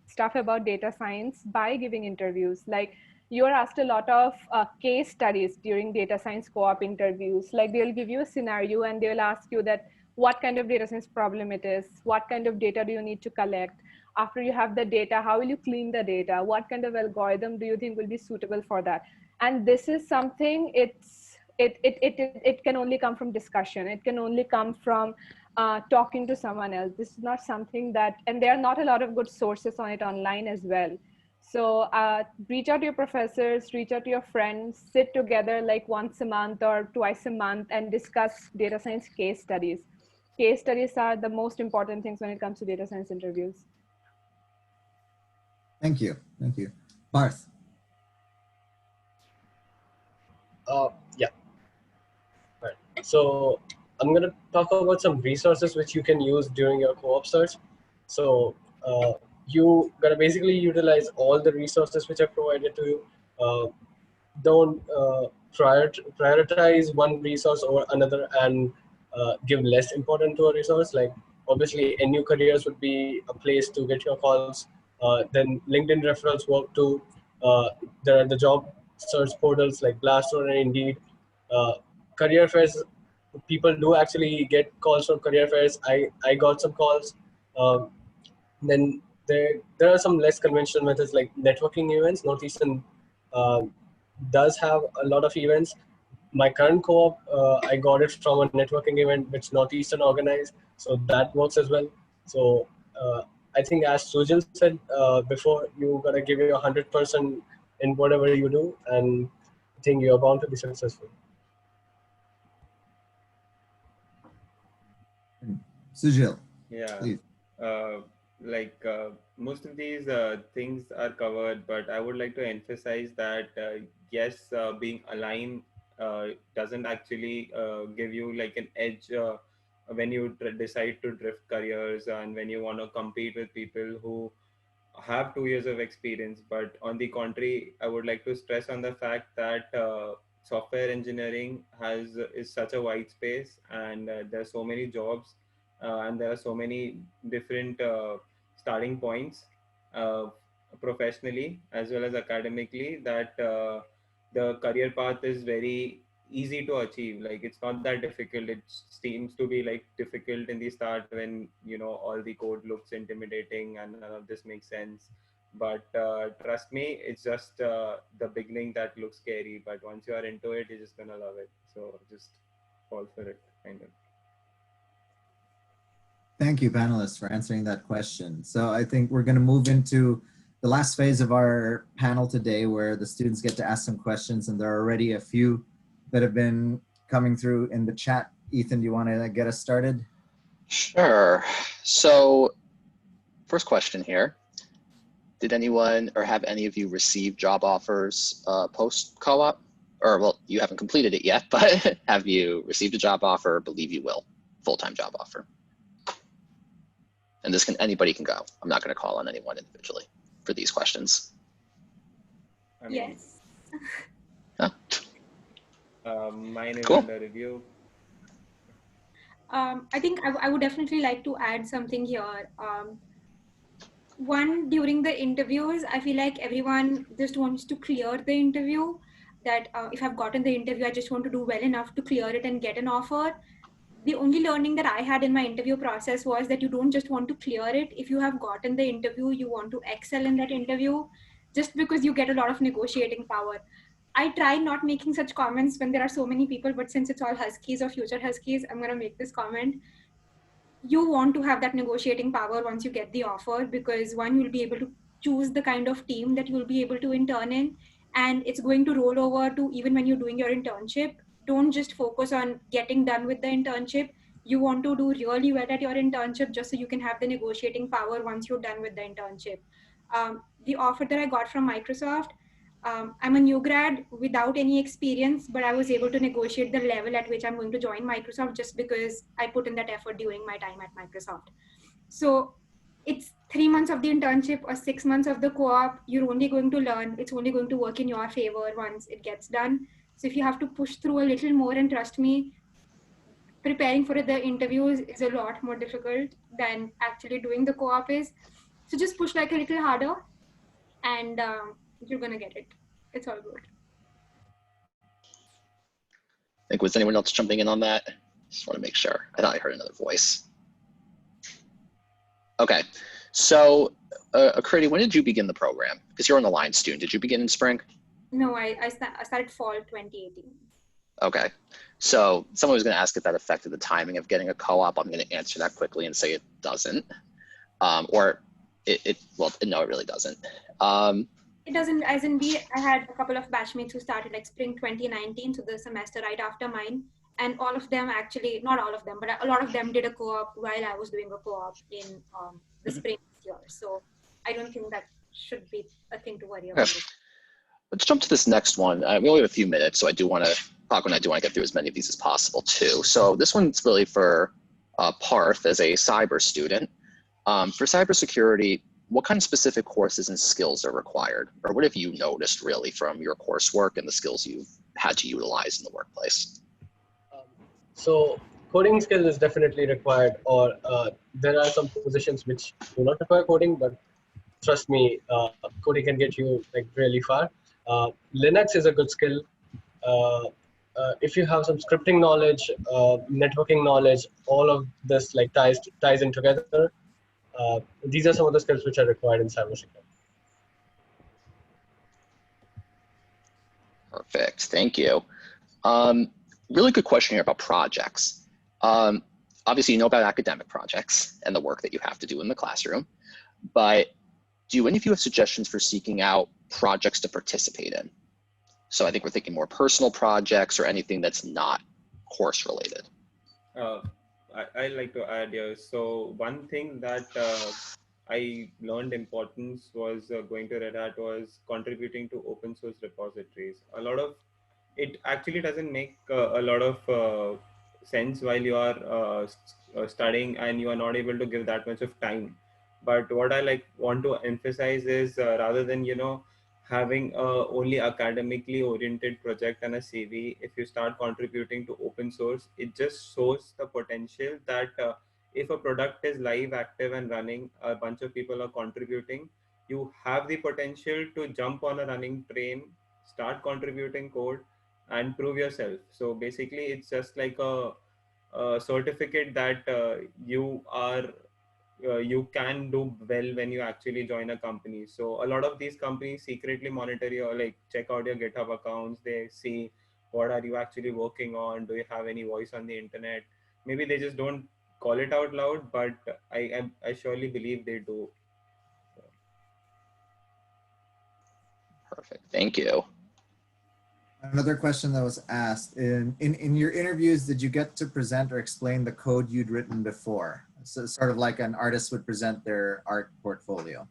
stuff about data science by giving interviews. Like you are asked a lot of case studies during data science co-op interviews. Like they'll give you a scenario and they'll ask you that what kind of data science problem it is, what kind of data do you need to collect. After you have the data, how will you clean the data? What kind of algorithm do you think will be suitable for that? And this is something, it can only come from discussion. It can only come from talking to someone else. This is not something that, and there are not a lot of good sources on it online as well. So reach out to your professors, reach out to your friends, sit together like once a month or twice a month and discuss data science case studies. Case studies are the most important things when it comes to data science interviews. Thank you. Thank you. Parth. Yeah. Right. So I'm going to talk about some resources which you can use during your co-op search. So you got to basically utilize all the resources which are provided to you. Don't prioritize one resource over another and give less importance to a resource. Like obviously NU Careers would be a place to get your calls. Then LinkedIn referrals work too. There are the job search portals like Glassdoor and Indeed. Career fairs, people do actually get calls from career fairs. I got some calls. Then there are some less conventional methods like networking events. Northeastern does have a lot of events. My current co-op, I got it from a networking event which Northeastern organized, so that works as well. So I think as Sujal said before, you gotta give your 100% in whatever you do, and I think you're bound to be successful. Sujal. Yeah. Please. Most of these things are covered, but I would like to emphasize that yes, being aligned doesn't actually give you like an edge when you decide to drift careers and when you want to compete with people who have 2 years of experience. But on the contrary, I would like to stress on the fact that software engineering is such a wide space, and there are so many jobs, and there are so many different starting points uh, professionally as well as academically, that the career path is very easy to achieve. Like it's not that difficult. It seems to be like difficult in the start when all the code looks intimidating and none of this makes sense. But trust me, it's just the beginning that looks scary, but once you are into it, you're just gonna love it. So just fall for it, kind of. Thank you, panelists, for answering that question. So I think we're going to move into the last phase of our panel today, where the students get to ask some questions, and there are already a few that have been coming through in the chat. Ethan, do you want to get us started? Sure. So first question here. Did anyone or have any of you receive job offers post co-op? or well, you haven't completed it yet, but have you received a job offer or believe you will? Full-time job offer. And this can, anybody can go. I'm not going to call on anyone individually for these questions. I mean, Yes. mine is Cool. under review. I think I would definitely like to add something here. One, during the interviews, I feel like everyone just wants to clear the interview. That if I've gotten the interview, I just want to do well enough to clear it and get an offer. The only learning that I had in my interview process was that you don't just want to clear it. If you have gotten the interview, you want to excel in that interview, just because you get a lot of negotiating power. I try not making such comments when there are so many people, but since it's all Huskies or future Huskies, I'm going to make this comment. You want to have that negotiating power once you get the offer, because one, you'll be able to choose the kind of team that you'll be able to intern in, and it's going to roll over to even when you're doing your internship. Don't just focus on getting done with the internship. You want to do really well at your internship just so you can have the negotiating power once you're done with the internship. The offer that I got from Microsoft, I'm a new grad without any experience, but I was able to negotiate the level at which I'm going to join Microsoft just because I put in that effort during my time at Microsoft. So it's 3 months of the internship or 6 months of the co-op. You're only going to learn. It's only going to work in your favor once it gets done. So if you have to push through a little more, and trust me, preparing for the interviews is a lot more difficult than actually doing the co-op is. So just push like a little harder, and you're going to get it. It's all good. I think, was anyone else jumping in on that? Just want to make sure. I thought I heard another voice. Okay, so Akriti, when did you begin the program? Because you're an Laan student. Did you begin in spring? No, I started fall 2018. Okay, so someone was going to ask if that affected the timing of getting a co-op. I'm going to answer that quickly and say it doesn't. Well, no, it really doesn't. It doesn't, as in I had a couple of batchmates who started like spring 2019, so the semester right after mine, and all of them actually, not all of them, but a lot of them did a co-op while I was doing a co-op in the spring this year. So I don't think that should be a thing to worry about. Okay. Let's jump to this next one. We only have a few minutes, so Paco and I do want to get through as many of these as possible too. So this one's really for Parth as a cyber student. For cybersecurity, what kind of specific courses and skills are required? Or what have you noticed really from your coursework and the skills you've had to utilize in the workplace? So coding skill is definitely required, or there are some positions which do not require coding, but trust me, coding can get you like really far. Linux is a good skill. If you have some scripting knowledge, networking knowledge, all of this like ties in together. These are some of the skills which are required in cybersecurity. Perfect, thank you. Really good question here about projects. Obviously, you know about academic projects and the work that you have to do in the classroom, but do any of you have suggestions for seeking out projects to participate in? So I think we're thinking more personal projects or anything that's not course related. I like to add here. So one thing that I learned importance was going to Red Hat was contributing to open source repositories. It actually doesn't make a lot of sense while you are studying and you are not able to give that much of time. But what I want to emphasize is rather than having a only academically oriented project and a CV, if you start contributing to open source, it just shows the potential that if a product is live, active and running, a bunch of people are contributing, you have the potential to jump on a running train, start contributing code and prove yourself. So basically it's just like a certificate that you can do well when you actually join a company. So a lot of these companies secretly monitor you, or check out your GitHub accounts. They see what are you actually working on, do you have any voice on the internet. Maybe they just don't call it out loud, but I surely believe they do. Perfect, thank you. Another question that was asked, in your interviews, did you get to present or explain the code you'd written before? So sort of like an artist would present their art portfolio.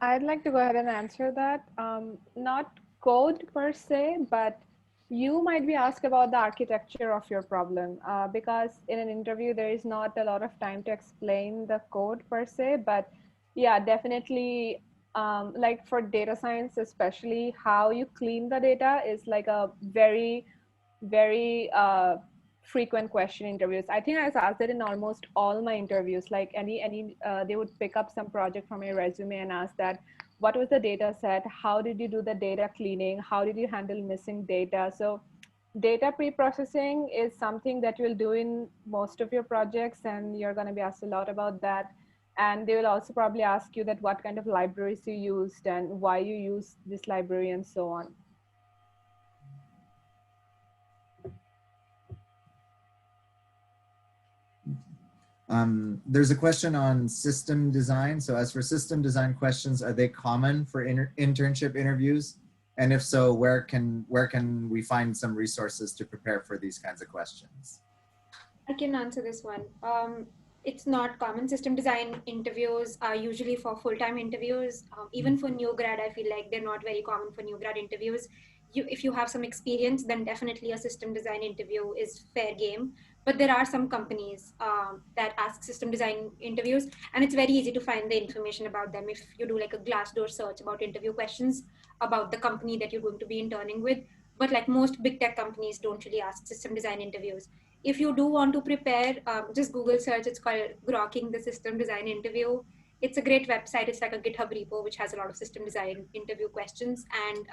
I'd like to go ahead and answer that. Not code per se, but you might be asked about the architecture of your problem, because in an interview, there is not a lot of time to explain the code per se, but yeah, definitely, like for data science, especially how you clean the data is like a very, very frequent question in interviews. I think I was asked it in almost all my interviews, like they would pick up some project from your resume and ask that, what was the data set? How did you do the data cleaning? How did you handle missing data? So data pre-processing is something that you'll do in most of your projects, and you're going to be asked a lot about that. And they will also probably ask you that what kind of libraries you used and why you used this library and so on. There's a question on system design. So as for system design questions, are they common for internship interviews? And if so, where can we find some resources to prepare for these kinds of questions? I can answer this one. It's not common. System design interviews are usually for full-time interviews. Even for new grad, I feel like they're not very common for new grad interviews. If you have some experience, then definitely a system design interview is fair game. But there are some companies that ask system design interviews, and it's very easy to find the information about them if you do like a Glassdoor search about interview questions about the company that you're going to be interning with. But like most big tech companies don't really ask system design interviews. If you do want to prepare, just Google search. It's called Grokking the System Design Interview. It's a great website. It's like a GitHub repo, which has a lot of system design interview questions and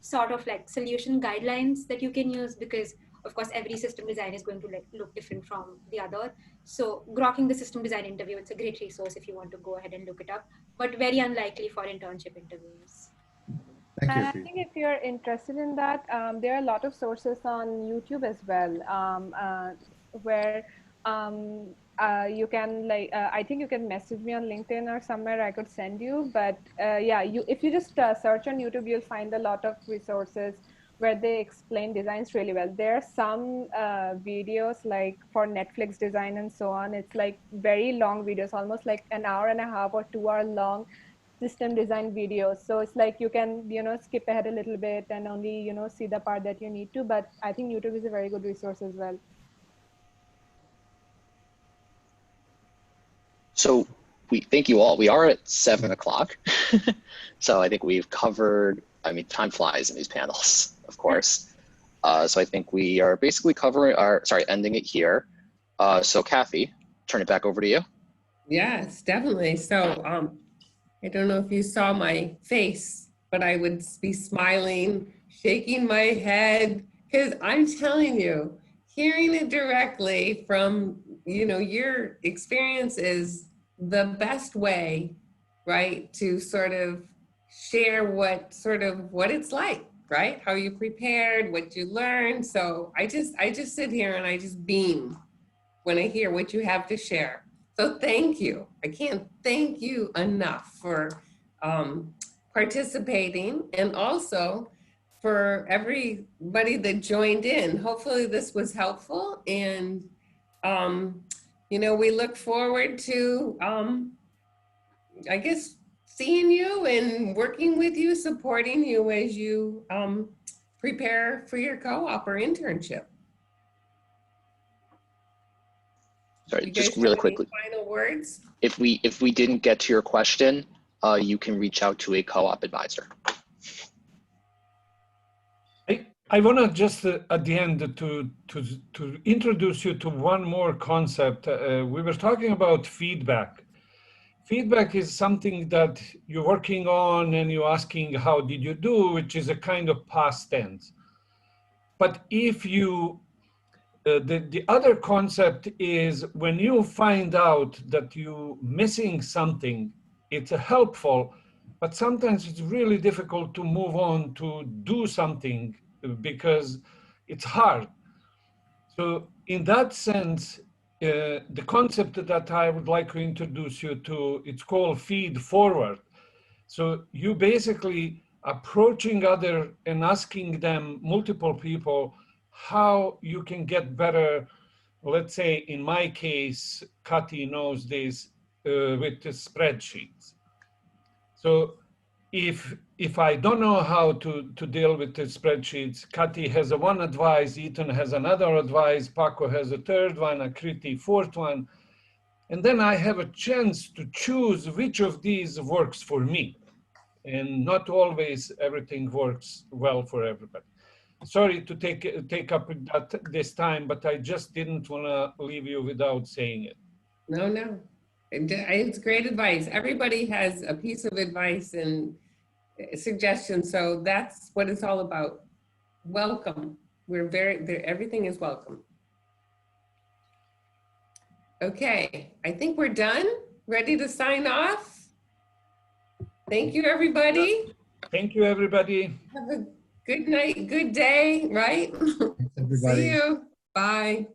sort of like solution guidelines that you can use, because of course, every system design is going to look different from the other. So Grokking the System Design Interview, it's a great resource if you want to go ahead and look it up, but very unlikely for internship interviews. Thank you. And I think if you're interested in that, there are a lot of sources on YouTube as well, where you can I think you can message me on LinkedIn or somewhere I could send you. But yeah, if you just search on YouTube, you'll find a lot of resources where they explain designs really well. There are some videos like for Netflix design and so on. It's like very long videos, almost like an hour and a half or 2 hour long system design videos. So it's like you can, skip ahead a little bit and only, see the part that you need to. But I think YouTube is a very good resource as well. So we thank you all. We are at 7 o'clock. So I think we've covered, I mean, time flies in these panels, of course. So I think we are basically ending it here. So Kathy, turn it back over to you. Yes, definitely. So I don't know if you saw my face, but I would be smiling, shaking my head, because I'm telling you, hearing it directly from, your experience is the best way, right, to sort of share what it's like, right? How you prepared, what you learned. So I just sit here and I just beam when I hear what you have to share. So thank you. I can't thank you enough for participating, and also for everybody that joined in. Hopefully this was helpful, and we look forward to I guess seeing you and working with you, supporting you as you prepare for your co-op or internship. Sorry, just really quickly. Final words? If we didn't get to your question, you can reach out to a co-op advisor. I want to just at the end to introduce you to one more concept. We were talking about feedback. Feedback is something that you're working on and you're asking, how did you do, which is a kind of past tense. But if you, the other concept is when you find out that you're missing something, it's helpful, but sometimes it's really difficult to move on to do something because it's hard. So in that sense, the concept that I would like to introduce you to, it's called feed forward. So you basically approaching other and asking them, multiple people, how you can get better. Let's say in my case, Kathi knows this with the spreadsheets. So if I don't know how to deal with the spreadsheets, Kathi has a one advice, Ethan has another advice, Paco has a third one, Akriti fourth one. And then I have a chance to choose which of these works for me. And not always everything works well for everybody. Sorry to take up this time, but I just didn't want to leave you without saying it. No, no. It's great advice. Everybody has a piece of advice and suggestion. So that's what it's all about. Welcome. We're everything is welcome. Okay, I think we're done. Ready to sign off? Thank you, everybody. Thank you, everybody. Have a good night, good day, right? Thanks, everybody. See you. Bye.